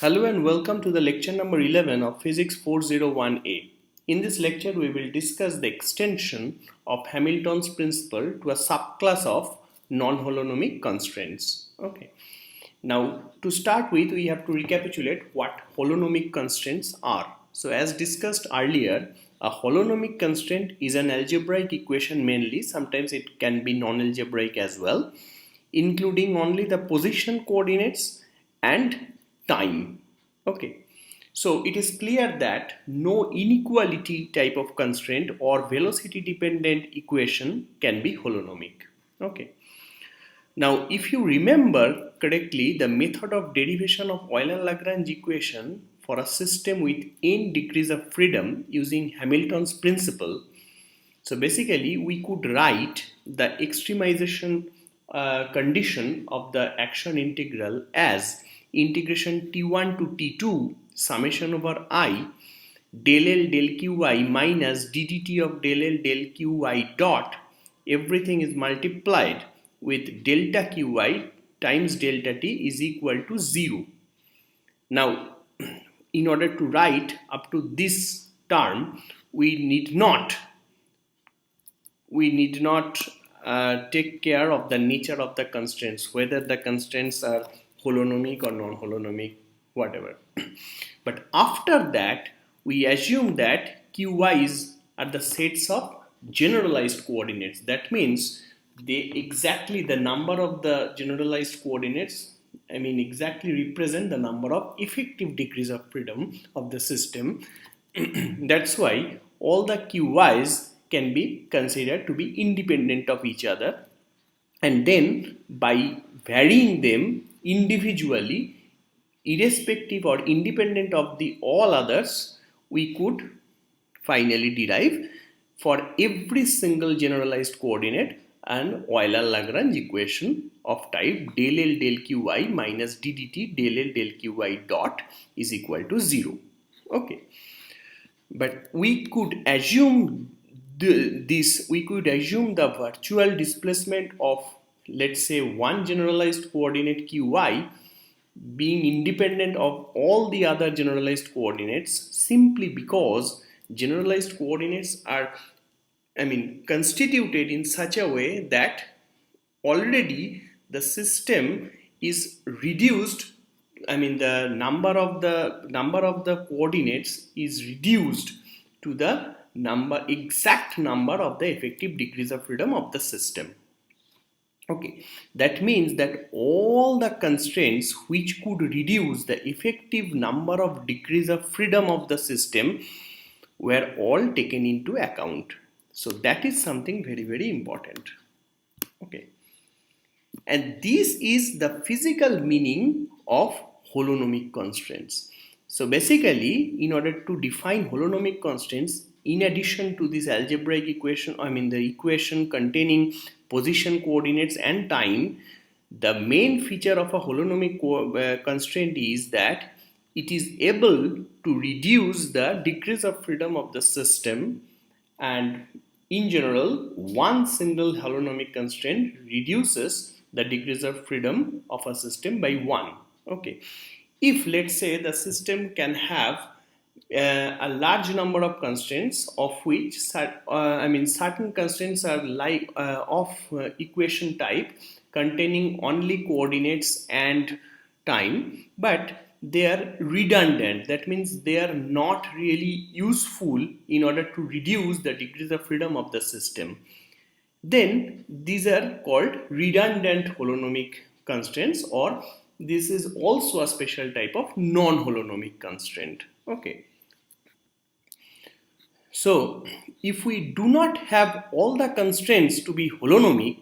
Hello and welcome to the lecture number 11 of Physics 401A. In this lecture, we will discuss the extension of Hamilton's principle to a subclass of non-holonomic constraints. Okay. Now, to start with, we have to recapitulate what holonomic constraints are. So, as discussed earlier, a holonomic constraint is an algebraic equation mainly. Sometimes it can be non-algebraic as well, including only the position coordinates and time. Okay, so it is clear that no inequality type of constraint or velocity dependent equation can be holonomic. Okay, now if you remember correctly, the method of derivation of Euler-Lagrange equation for a system with n degrees of freedom using Hamilton's principle, so basically we could write the extremization condition of the action integral as integration t1 to t2 summation over I del L del Qy minus ddt of del L del Qy dot, everything is multiplied with delta Qy times delta t is equal to 0. Now, in order to write up to this term, we need not take care of the nature of the constraints, whether the constraints are holonomic or non-holonomic, whatever. But after that, we assume that QYs are the sets of generalized coordinates. That means the number of the generalized coordinates, exactly represent the number of effective degrees of freedom of the system. That's why all the QYs can be considered to be independent of each other, and then by varying them individually, irrespective or independent of the all others, we could finally derive for every single generalized coordinate an Euler-Lagrange equation of type del L del Qy minus ddt del L del Qy dot is equal to 0. Okay, but we could assume the virtual displacement of, let's say, one generalized coordinate Qy being independent of all the other generalized coordinates, simply because generalized coordinates are constituted in such a way that already the system is reduced. The number of the coordinates is reduced to the exact number of the effective degrees of freedom of the system. Okay, that means that all the constraints which could reduce the effective number of degrees of freedom of the system were all taken into account. So that is something very, very important. Okay, and this is the physical meaning of holonomic constraints. So basically, in order to define holonomic constraints, in addition to this algebraic equation, the equation containing position coordinates and time, the main feature of a holonomic constraint is that it is able to reduce the degrees of freedom of the system, and in general, one single holonomic constraint reduces the degrees of freedom of a system by 1. Okay, if let's say the system can have a large number of constraints, of which certain constraints are like of equation type containing only coordinates and time, but they are redundant. That means they are not really useful in order to reduce the degrees of freedom of the system. Then these are called redundant holonomic constraints, or this is also a special type of non-holonomic constraint. Okay. So if we do not have all the constraints to be holonomic,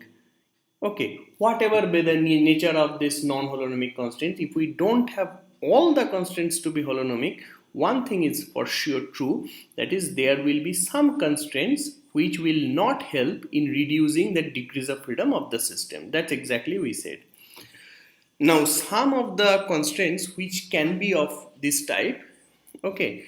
okay, whatever be the nature of this non-holonomic constraint, if we don't have all the constraints to be holonomic, one thing is for sure true, that is there will be some constraints which will not help in reducing the degrees of freedom of the system. That's exactly we said. Now some of the constraints which can be of this type, okay,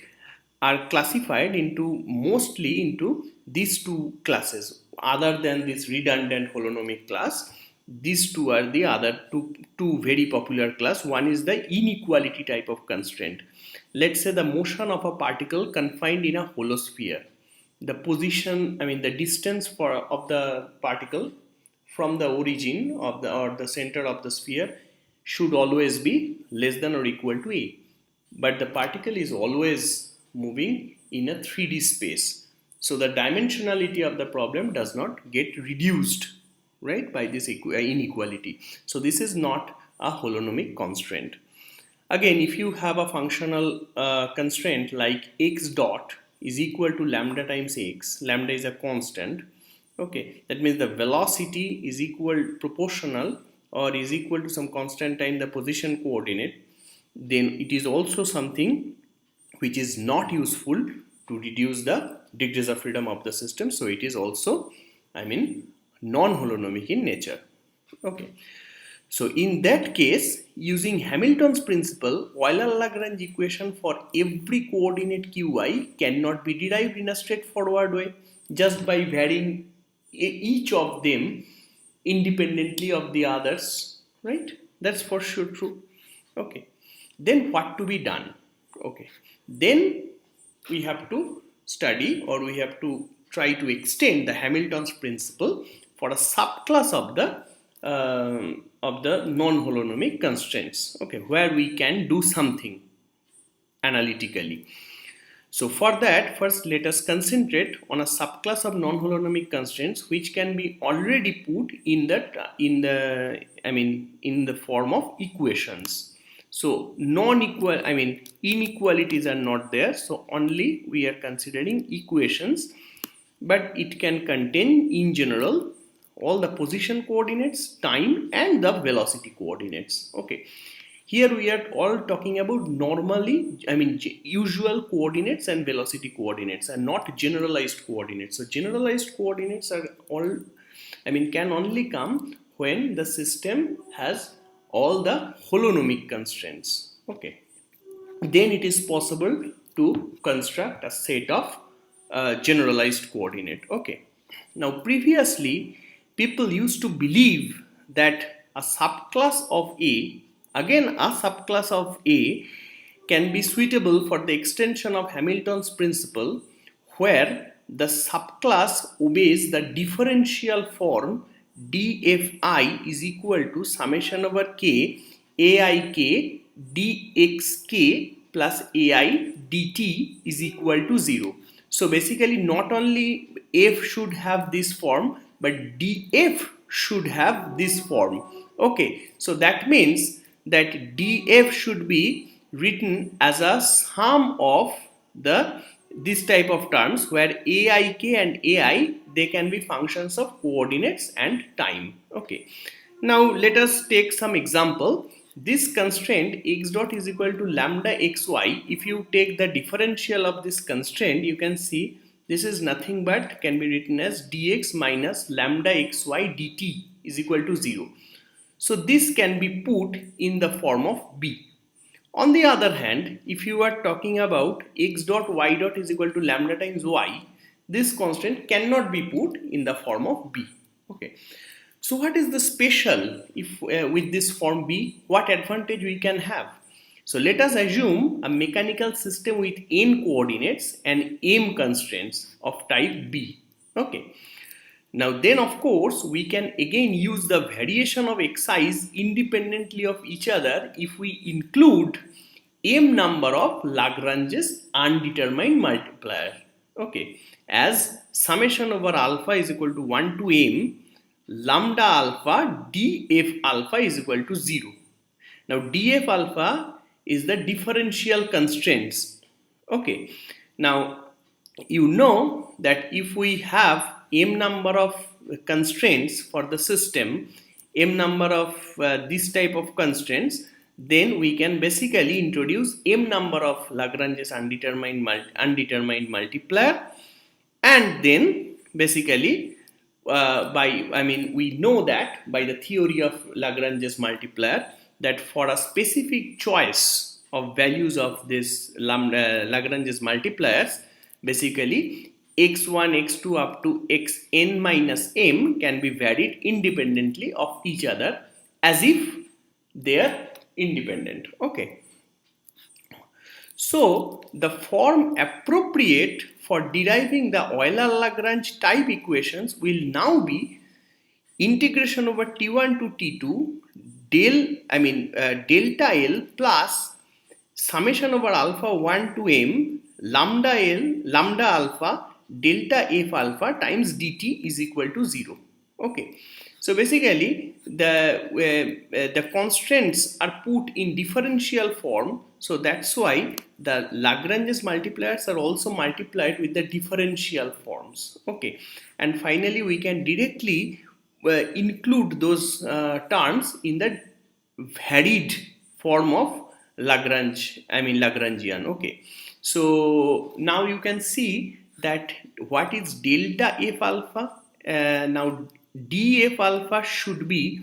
are classified mostly into these two classes. Other than this redundant holonomic class, these two are the other two very popular class. One is the inequality type of constraint. Let's say the motion of a particle confined in a hollow sphere. The position, I mean the distance of the particle from the origin of the center of the sphere should always be less than or equal to a. But the particle is always moving in a 3D space. So the dimensionality of the problem does not get reduced, right, by this inequality. So this is not a holonomic constraint. Again, if you have a functional constraint like x dot is equal to lambda times x, lambda is a constant, okay, that means the velocity is proportional or is equal to some constant time the position coordinate, then it is also something which is not useful to reduce the degrees of freedom of the system. So it is also, I mean, non-holonomic in nature. Okay. So in that case, using Hamilton's principle, Euler-Lagrange equation for every coordinate qi cannot be derived in a straightforward way just by varying each of them independently of the others, right? That's for sure true. Okay. Then what to be done? Okay. Then we have to study, or we have to try to extend the Hamilton's principle for a subclass of the non-holonomic constraints, okay, where we can do something analytically. So for that, first let us concentrate on a subclass of non-holonomic constraints which can be already put in the form of equations. So inequalities are not there, so only we are considering equations, but it can contain in general all the position coordinates, time, and the velocity coordinates. Okay, here we are all talking about usual coordinates and velocity coordinates, and not generalized coordinates. So generalized coordinates are can only come when the system has all the holonomic constraints. Okay, then it is possible to construct a set of generalized coordinate. Okay, now previously people used to believe that a subclass of A, again a subclass of A, can be suitable for the extension of Hamilton's principle, where the subclass obeys the differential form dfi is equal to summation over k aik dxk plus ai dt is equal to 0. So basically not only f should have this form, but df should have this form. Okay, so that means that df should be written as a sum of this type of terms, where aik and ai, they can be functions of coordinates and time. Okay, now let us take some example. This constraint x dot is equal to lambda xy, if you take the differential of this constraint, you can see this is nothing but can be written as dx minus lambda xy dt is equal to 0. So this can be put in the form of b. On the other hand, if you are talking about x dot y dot is equal to lambda times y, this constraint cannot be put in the form of b. Okay. So what is the special if with this form b? What advantage we can have? So let us assume a mechanical system with n coordinates and m constraints of type b. Okay. Now then, of course, we can again use the variation of xi's independently of each other if we include m number of Lagrange's undetermined multiplier. Okay, as summation over alpha is equal to 1 to m lambda alpha df alpha is equal to 0. Now df alpha is the differential constraints. Okay, now you know that if we have m number of constraints for the system, m number of this type of constraints, then we can basically introduce m number of Lagrange's undetermined multiplier, and then basically we know that by the theory of Lagrange's multiplier that for a specific choice of values of this Lagrange's multipliers, basically x1, x2 up to xn minus m can be varied independently of each other as if they are independent. Okay. So the form appropriate for deriving the Euler-Lagrange type equations will now be integration over T1 to T2 delta L plus summation over alpha 1 to m lambda alpha delta f alpha times dt is equal to 0. Okay, so basically the constraints are put in differential form, so that's why the Lagrange's multipliers are also multiplied with the differential forms. Okay, and finally we can directly include those terms in the varied form of Lagrangian. Okay, so now you can see that what is delta f alpha. Now df alpha should be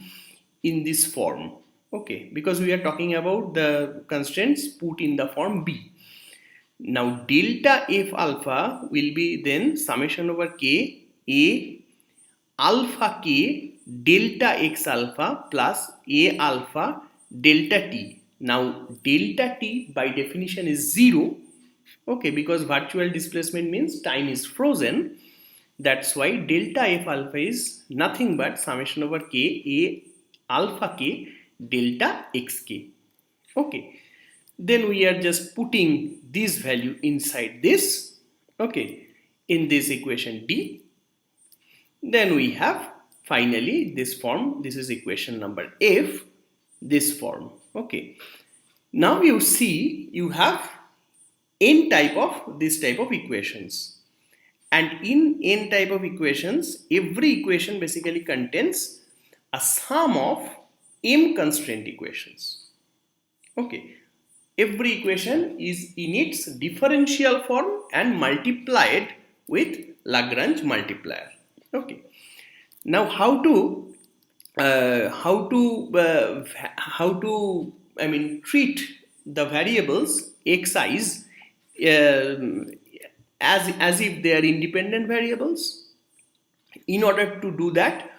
in this form. Okay, because we are talking about the constraints put in the form B. Now delta f alpha will be then summation over k a alpha k delta x alpha plus a alpha delta t. Now delta t by definition is 0. Okay, because virtual displacement means time is frozen. That's why delta f alpha is nothing but summation over k a alpha k delta xk. Okay, then we are just putting this value inside this. Okay, in this equation D. Then we have finally this form. This is equation number F, this form. Okay, now you see you have n type of this type of equations, and in n type of equations every equation basically contains a sum of m constraint equations. Okay, every equation is in its differential form and multiplied with Lagrange multiplier. Okay, now how to treat the variables xi's as if they are independent variables. In order to do that,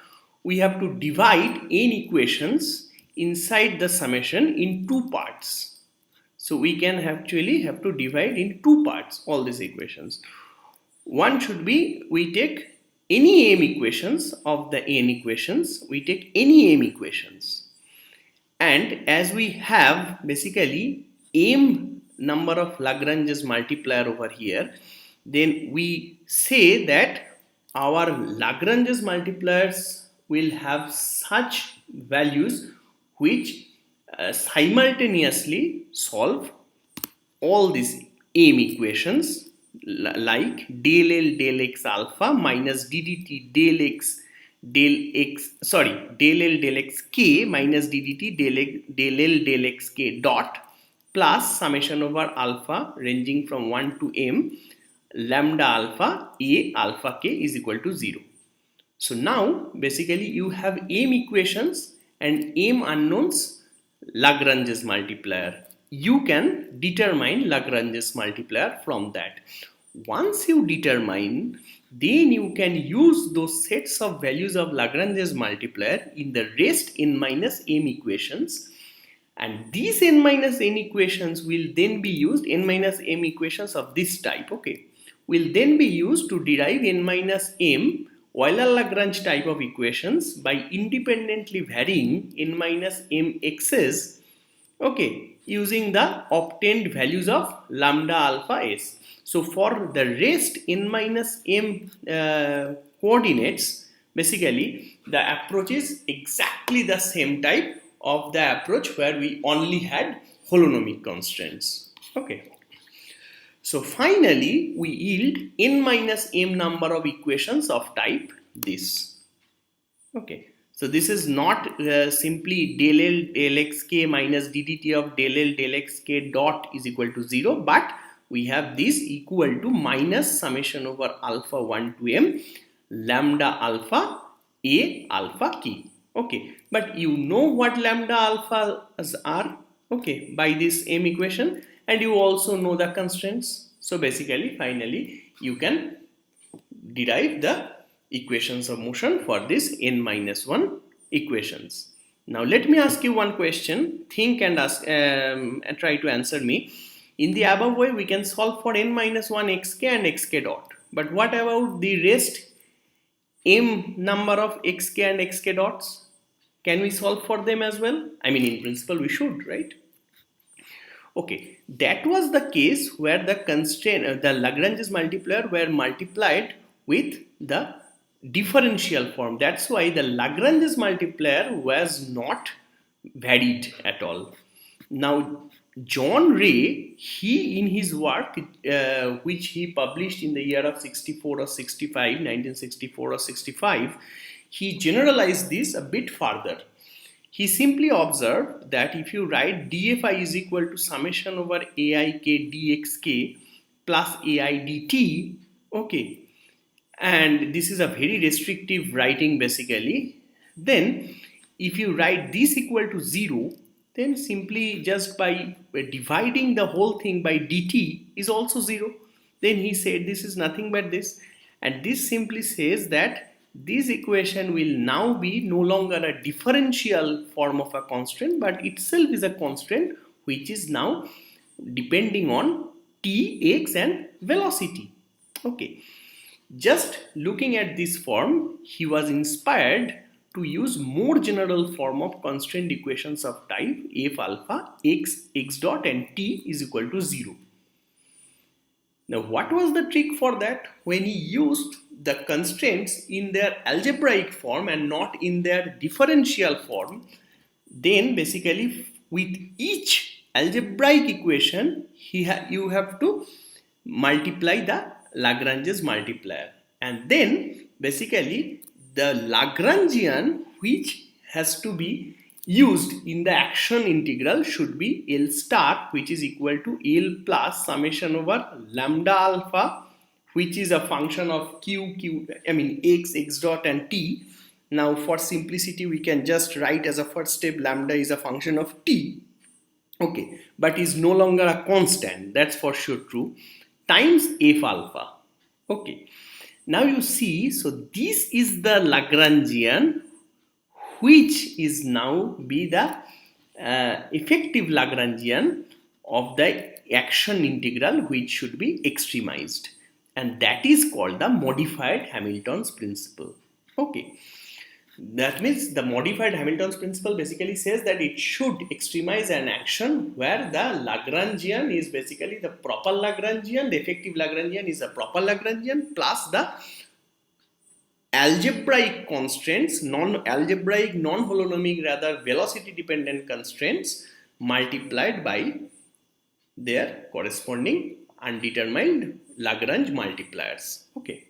we have to divide n equations inside the summation in two parts. So we can actually have to divide in two parts all these equations. One should be, we take any m equations of the n equations, we take any m equations, and as we have basically m number of Lagrange's multiplier over here, then we say that our Lagrange's multipliers will have such values which simultaneously solve all these m equations, like del L del x alpha minus ddt del x del L del x k minus ddt del L del x k dot plus summation over alpha ranging from 1 to m lambda alpha a alpha k is equal to 0. So now basically you have m equations and m unknowns Lagrange's multiplier. You can determine Lagrange's multiplier from that. Once you determine, then you can use those sets of values of Lagrange's multiplier in the rest n minus m equations, and these n minus n equations will then be used, n minus m equations of this type, okay, will then be used to derive n minus m Euler-Lagrange type of equations by independently varying n minus m x's, okay, using the obtained values of lambda alpha s. So for the rest n minus m coordinates, basically the approach is exactly the same type of the approach where we only had holonomic constraints. Okay. So finally we yield n minus m number of equations of type this. Okay. So this is not simply del L del x k minus ddt of del L del x k dot is equal to 0, but we have this equal to minus summation over alpha 1 to m lambda alpha a alpha k. Okay, but you know what lambda alphas are, okay, by this m equation, and you also know the constraints. So basically finally you can derive the equations of motion for this n-1 equations. Now let me ask you one question. Think and ask and try to answer me. In the above way, we can solve for n-1 xk and xk dot. But what about the rest m number of xk and xk dots? Can we solve for them as well? I mean, in principle, we should, right? Okay, that was the case where the constraint, the Lagrange's multiplier were multiplied with the differential form. That's why the Lagrange's multiplier was not varied at all. Now, John Ray, he in his work, which he published in the year of 64 or 65, 1964 or 65, he generalized this a bit further. He simply observed that if you write dfi is equal to summation over aik dxk plus ai dt, okay, and this is a very restrictive writing basically, then if you write this equal to 0, then simply just by dividing the whole thing by dt is also 0. Then he said this is nothing but this, and this simply says that this equation will now be no longer a differential form of a constant, but itself is a constant which is now depending on t, x and velocity. Okay, just looking at this form, he was inspired to use more general form of constraint equations of type f alpha x, x dot and t is equal to 0. Now, what was the trick for that? When he used the constraints in their algebraic form and not in their differential form, then basically with each algebraic equation, you have to multiply the Lagrange's multiplier. And then basically the Lagrangian which has to be used in the action integral should be L star, which is equal to L plus summation over lambda alpha, which is a function of x, x dot and t. Now for simplicity we can just write as a first step lambda is a function of t, okay, but is no longer a constant, that's for sure true, times f alpha. Okay, now you see, so this is the Lagrangian which is now be the effective Lagrangian of the action integral which should be extremized, and that is called the modified Hamilton's principle. Okay, that means the modified Hamilton's principle basically says that it should extremize an action where the Lagrangian is basically the proper Lagrangian, the effective Lagrangian is a proper Lagrangian plus the algebraic constraints, non-algebraic, non-holonomic, rather velocity dependent constraints multiplied by their corresponding undetermined Lagrange multipliers. Okay.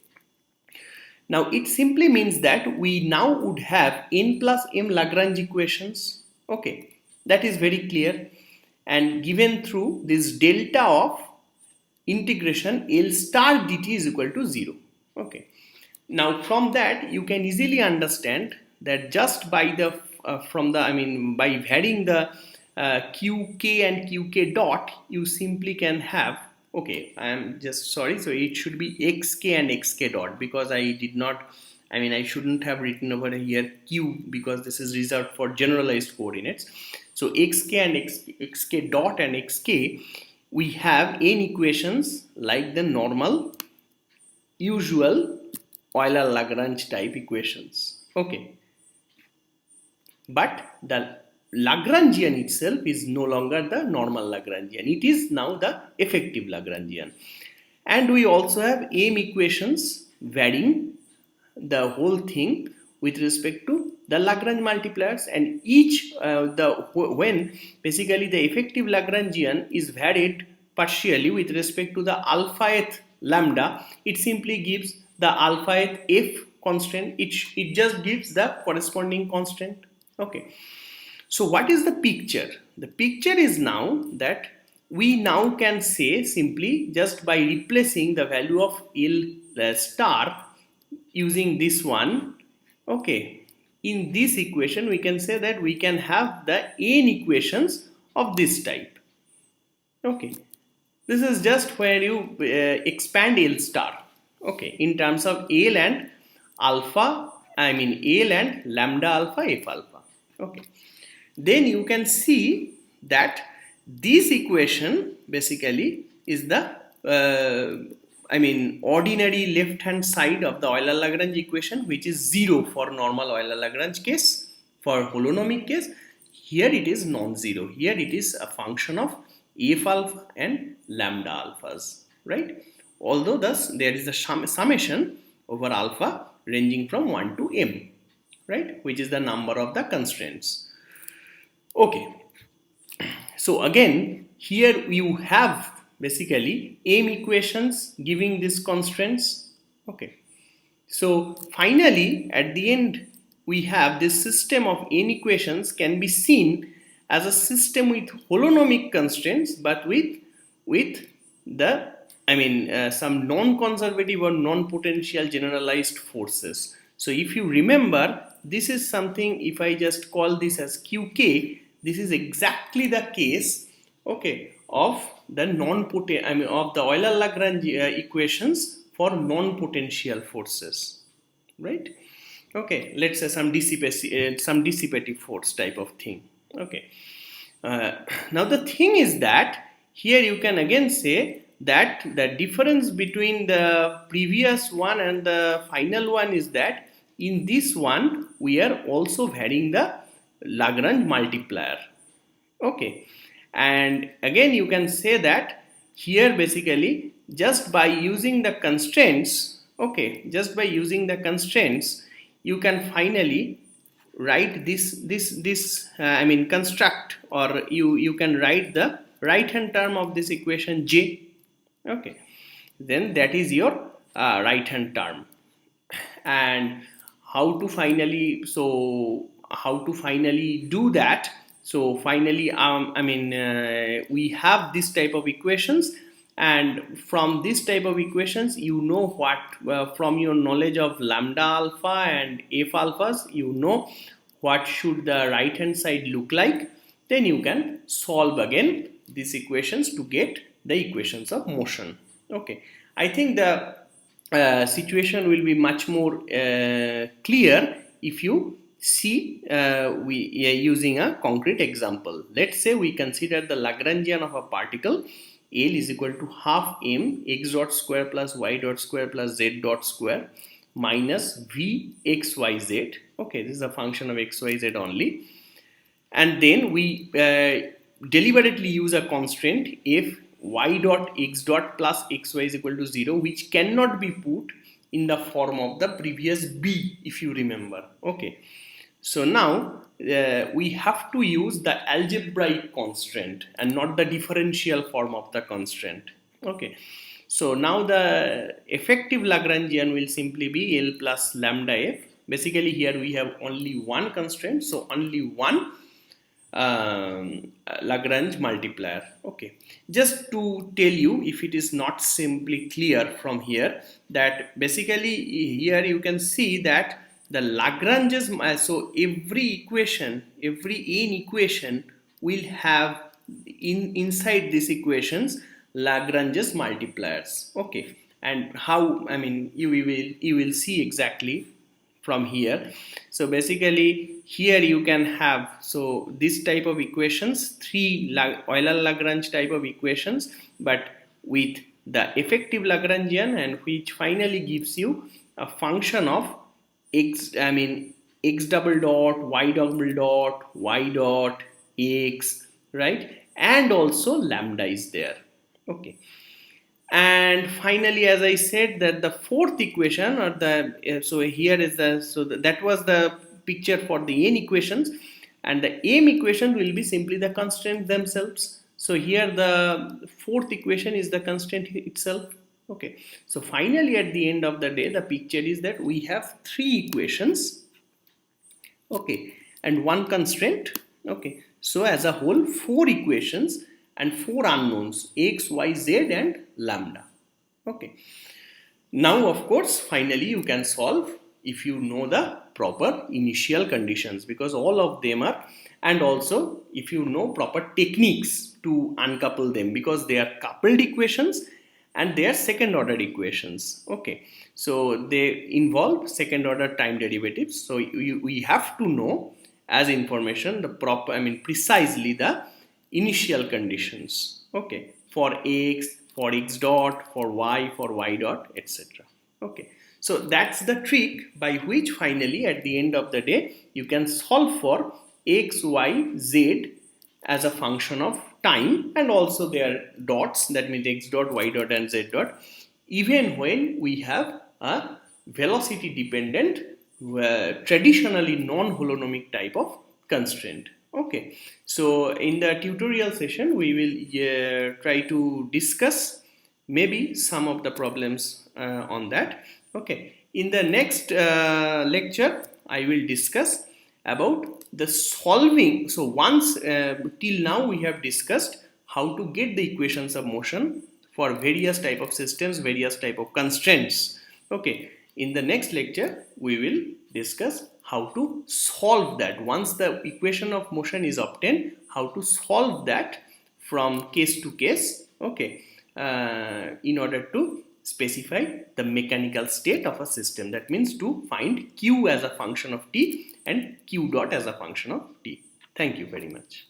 Now it simply means that we now would have n plus m Lagrange equations. Okay, that is very clear, and given through this delta of integration L star dt is equal to 0. Okay. Now from that you can easily understand that just by the by varying the qk and qk dot, you simply can have, okay, I am just sorry, so it should be xk and xk dot, because I did not, I shouldn't have written over here q because this is reserved for generalized coordinates. So xk and xk dot and xk, we have n equations like the normal usual Euler-Lagrange type equations. Okay, but the Lagrangian itself is no longer the normal Lagrangian, it is now the effective Lagrangian. And we also have m equations varying the whole thing with respect to the Lagrange multipliers, and each when basically the effective Lagrangian is varied partially with respect to the alphath lambda, it simply gives the alphath f constant, it just gives the corresponding constant. Okay, so what is the picture? The picture is now that we now can say simply just by replacing the value of L star using this one, okay, in this equation we can say that we can have the n equations of this type. Okay, this is just where you expand L star. okay, in terms of L and alpha, I mean L and lambda alpha F alpha. Okay, then you can see that this equation basically is the I mean ordinary left hand side of the Euler-Lagrange equation, which is 0 for normal Euler-Lagrange case. For holonomic case, here it is non-zero. Here it is a function of F alpha and lambda alphas, right? Although thus there is a summation over alpha ranging from 1 to m, right, which is the number of the constraints. Okay, so again here you have basically m equations giving these constraints. Okay, so finally at the end we have this system of n equations can be seen as a system with holonomic constraints, but with the some non-conservative or non-potential generalized forces. So if you remember, this is something, if I just call this as qk, this is exactly the case, okay, of the of the Euler-Lagrange equations for non-potential forces, right? Okay, let's say some dissipative force type of thing. Okay, now the thing is that here you can again say that the difference between the previous one and the final one is that in this one we are also varying the Lagrange multiplier. Okay, and again you can say that here basically just by using the constraints, okay, just by using the constraints you can finally write this construct, or you can write the right hand term of this equation j. Okay, then that is your right hand term. And how to finally do that? So finally we have this type of equations, and from this type of equations you know what, from your knowledge of lambda alpha and f alphas, you know what should the right hand side look like. Then you can solve again these equations to get the equations of motion. Okay, I think the situation will be much more clear if you see using a concrete example. Let's say we consider the Lagrangian of a particle L is equal to half m x dot square plus y dot square plus z dot square minus v x y z. Okay, this is a function of x y z only, and then we deliberately use a constraint if y dot x dot plus xy is equal to 0, which cannot be put in the form of the previous b, if you remember. Okay, so now we have to use the algebraic constraint and not the differential form of the constraint. Okay, so now the effective Lagrangian will simply be L plus lambda f. Basically here we have only one constraint, so only one Lagrange multiplier. Okay, just to tell you if it is not simply clear from here, that basically here you can see that the Lagrange's, so every equation, every n equation will have inside these equations Lagrange's multipliers. Okay, and how, you will see exactly from here. So basically here you can have, so this type of equations, three Euler-Lagrange type of equations, but with the effective Lagrangian, and which finally gives you a function of x double dot, y double dot, y dot, x, right, and also lambda is there. Okay, and finally, as I said, that the fourth equation, or the so here is the, so that was the picture for the n equations, and the m equation will be simply the constraint themselves. So here the fourth equation is the constraint itself. Okay, so finally at the end of the day the picture is that we have three equations, okay, and one constraint. Okay, so as a whole four equations and four unknowns, x, y, z and lambda. Okay, now of course finally you can solve if you know the proper initial conditions, because all of them are, and also if you know proper techniques to uncouple them, because they are coupled equations, and they are second order equations. Okay, so they involve second order time derivatives. So we have to know as information the proper, I mean precisely the initial conditions. Okay, for x, for x dot, for y dot, etc. Okay, so that's the trick by which finally at the end of the day you can solve for x, y, z as a function of time, and also their dots, that means x dot, y dot and z dot, even when we have a velocity dependent traditionally non-holonomic type of constraint. Okay, so in the tutorial session we will try to discuss maybe some of the problems on that. Okay, in the next lecture I will discuss about the solving. So once till now we have discussed how to get the equations of motion for various type of systems, various type of constraints. Okay, in the next lecture we will discuss how to solve that. Once the equation of motion is obtained, how to solve that from case to case. Okay, in order to specify the mechanical state of a system, that means to find q as a function of t and q dot as a function of t. Thank you very much.